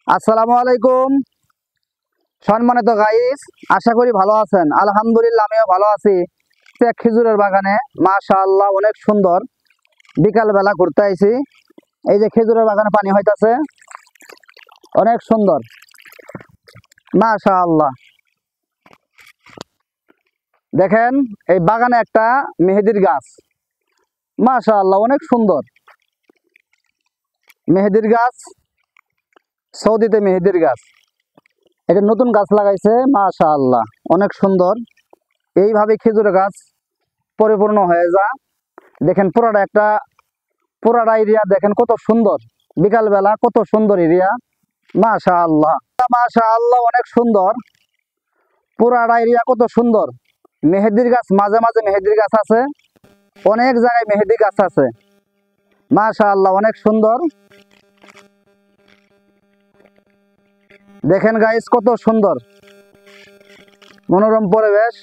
আসসালামু আলাইকুম সম্মানিত গাইস, আশা করি ভালো আছেন। আলহামদুলিল্লাহ আমিও ভালো আছি। এক খেজুরের বাগানে মাশাআল্লাহ অনেক সুন্দর। বিকাল বেলা ঘুরতে আইছি। এই যে খেজুরের বাগানে পানি হইতাছে, অনেক সুন্দর মাশাআল্লাহ। দেখেন এই বাগানে একটা মেহেদির গাছ, মাশাআল্লাহ অনেক সুন্দর। মেহেদির গাছ, সৌদিতে মেহেদির গাছ, এটা নতুন গাছ লাগাইছে মাশাআল্লাহ অনেক সুন্দর। এইভাবে খেজুর গাছ পরিপূর্ণ হয়ে যা। দেখেন পুরাটা এরিয়া দেখেন কত সুন্দর। বিকাল বেলা কত সুন্দর এরিয়া মাশাআল্লাহ মাশাআল্লাহ অনেক সুন্দর। পুরাটা এরিয়া কত সুন্দর। মেহেদির গাছ, মাঝে মাঝে মেহেদির গাছ আছে, অনেক জায়গায় মেহেদি গাছ আছে মাশাআল্লাহ অনেক সুন্দর। দেখেন গাইস কত সুন্দর মনোরম পরিবেশ।